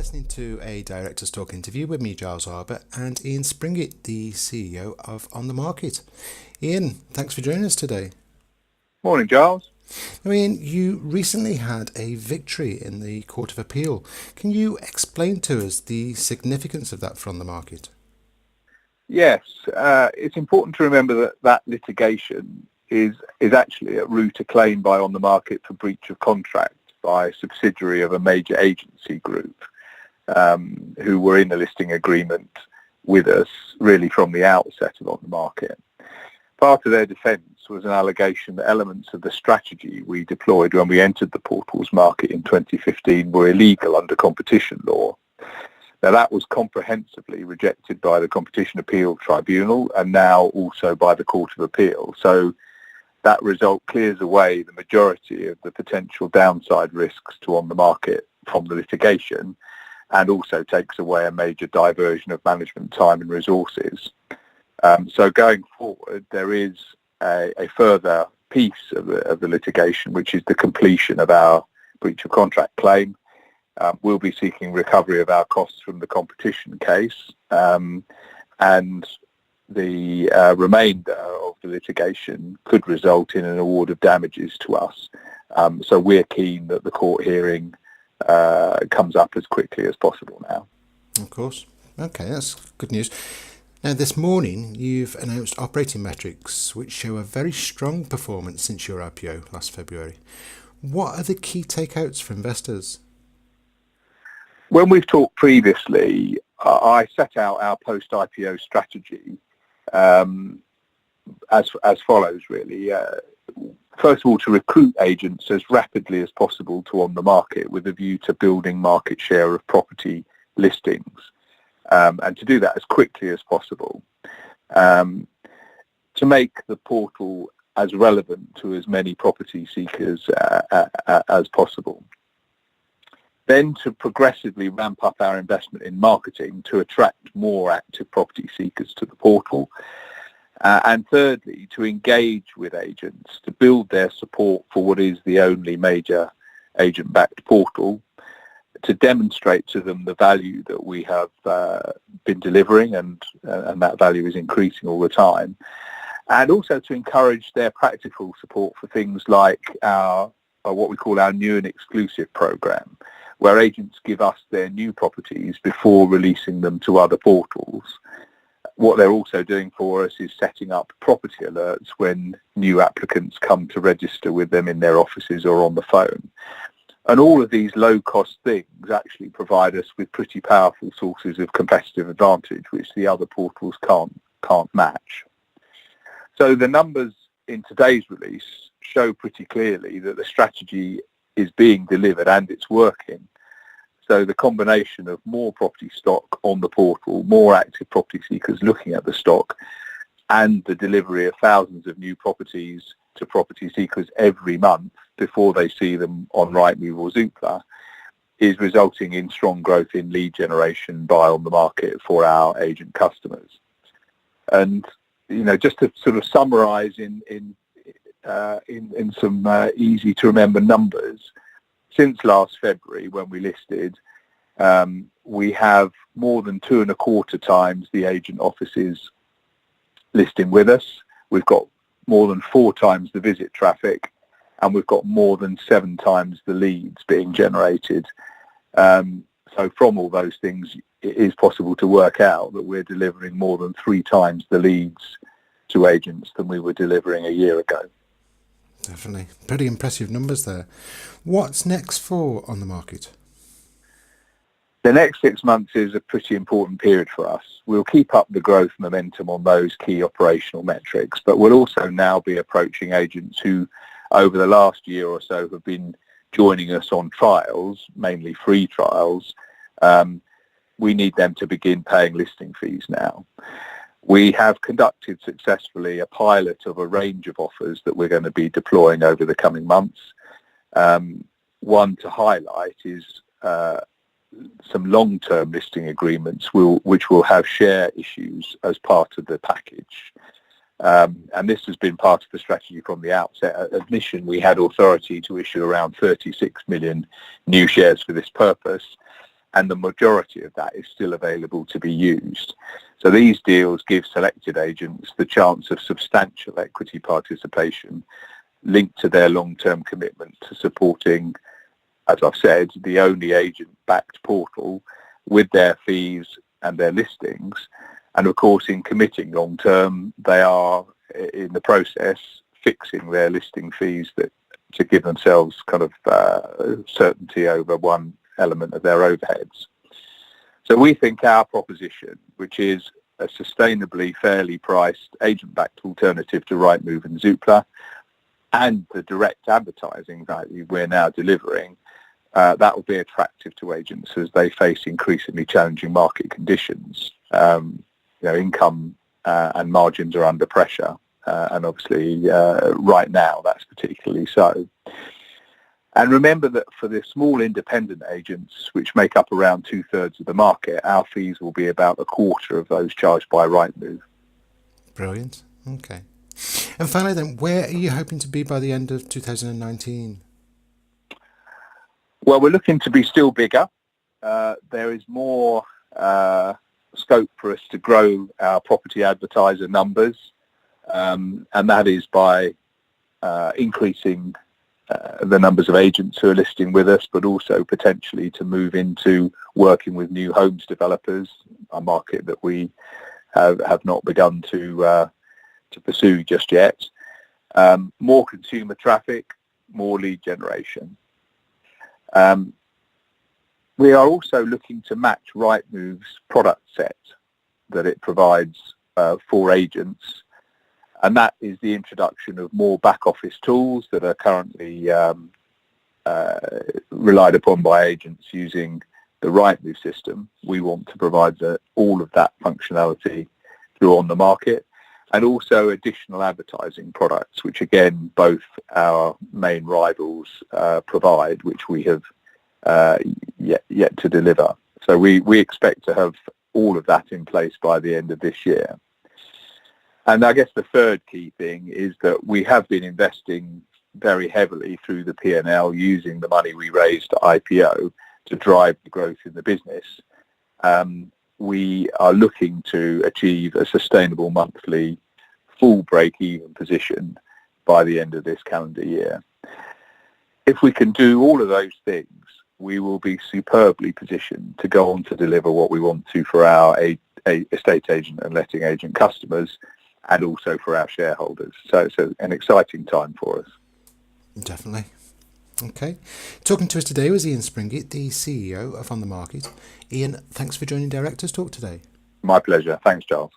Listening to a Directors Talk interview with me, Giles Arbour, and Ian Springett, the CEO of OnTheMarket. Ian, thanks for joining us today. Morning, Giles. Now, Ian, you recently had a victory in the Court of Appeal. Can you explain to us the significance of that for OnTheMarket? Yes, it's important to remember that litigation is actually at root a claim by OnTheMarket for breach of contract by a subsidiary of a major agency group who were in a listing agreement with us really from the outset of OnTheMarket. Part of their defence was an allegation that elements of the strategy we deployed when we entered the portals market in 2015 were illegal under competition law. Now, that was comprehensively rejected by the Competition Appeal Tribunal and now also by the Court of Appeal. So that result clears away the majority of the potential downside risks to OnTheMarket from the litigation, and also takes away a major diversion of management time and resources. So going forward, there is a further piece of the litigation, which is the completion of our breach of contract claim. We'll be seeking recovery of our costs from the competition case, and the remainder of the litigation could result in an award of damages to us. So we're keen that the court hearing comes up as quickly as possible now. Of course. Okay, that's good news. Now, this morning, you've announced operating metrics which show a very strong performance since your IPO last February. What are the key takeouts for investors? When we've talked previously, I set out our post-IPO strategy as follows, really. First of all, to recruit agents as rapidly as possible to OnTheMarket with a view to building market share of property listings, and to do that as quickly as possible, to make the portal as relevant to as many property seekers as possible. Then to progressively ramp up our investment in marketing to attract more active property seekers to the portal. And thirdly, to engage with agents to build their support for what is the only major agent-backed portal, to demonstrate to them the value that we have been delivering, and that value is increasing all the time, and also to encourage their practical support for things like our what we call our new and exclusive program, where agents give us their new properties before releasing them to other portals. What they're also doing for us is setting up property alerts when new applicants come to register with them in their offices or on the phone. And all of these low-cost things actually provide us with pretty powerful sources of competitive advantage, which the other portals can't match. So the numbers in today's release show pretty clearly that the strategy is being delivered and it's working. So the combination of more property stock on the portal, more active property seekers looking at the stock, and the delivery of thousands of new properties to property seekers every month before they see them on Rightmove or Zoopla is resulting in strong growth in lead generation by OnTheMarket for our agent customers. And just to sort of summarise in some easy to remember numbers. Since last February, when we listed, we have more than 2.25 times the agent offices listing with us. We've got more than 4 times the visit traffic, and we've got more than 7 times the leads being generated. So from all those things, it is possible to work out that we're delivering more than 3 times the leads to agents than we were delivering a year ago. Definitely. Pretty impressive numbers there. What's next for OnTheMarket? The next 6 months is a pretty important period for us. We'll keep up the growth momentum on those key operational metrics, but we'll also now be approaching agents who, over the last year or so, have been joining us on trials, mainly free trials. We need them to begin paying listing fees now. We have conducted successfully a pilot of a range of offers that we're going to be deploying over the coming months. One to highlight is some long-term listing agreements which will have share issues as part of the package. And this has been part of the strategy from the outset. At admission, we had authority to issue around 36 million new shares for this purpose. and the majority of that is still available to be used. So these deals give selected agents the chance of substantial equity participation linked to their long-term commitment to supporting, as I've said, the only agent-backed portal with their fees and their listings. And of course, in committing long-term, they are in the process fixing their listing fees to give themselves kind of certainty over one element of their overheads. So we think our proposition, which is a sustainably fairly priced agent-backed alternative to Rightmove and Zoopla, and the direct advertising value we're now delivering, that will be attractive to agents as they face increasingly challenging market conditions. Income and margins are under pressure, and obviously right now that's particularly so. And remember that for the small independent agents, which make up around 2/3 of the market, our fees will be about a quarter of those charged by Rightmove. Brilliant. Okay. And finally then, where are you hoping to be by the end of 2019? Well, we're looking to be still bigger. There is more scope for us to grow our property advertiser numbers, and that is by increasing the numbers of agents who are listing with us, but also potentially to move into working with new homes developers, a market that we have not begun to pursue just yet. More consumer traffic, more lead generation. We are also looking to match Rightmove's product set that it provides for agents, and that is the introduction of more back office tools that are currently relied upon by agents using the Rightmove system. We want to provide all of that functionality through OnTheMarket, and also additional advertising products, which again both our main rivals provide, which we have yet to deliver. So we expect to have all of that in place by the end of this year. And I guess the third key thing is that we have been investing very heavily through the P&L using the money we raised at IPO to drive the growth in the business. We are looking to achieve a sustainable monthly full break-even position by the end of this calendar year. If we can do all of those things, we will be superbly positioned to go on to deliver what we want to for our estate agent and letting agent customers, and also for our shareholders. So it's an exciting time for us. Definitely. Okay. Talking to us today was Ian Springett, the CEO of OnTheMarket. Ian, thanks for joining Directors Talk today. My pleasure. Thanks, Charles.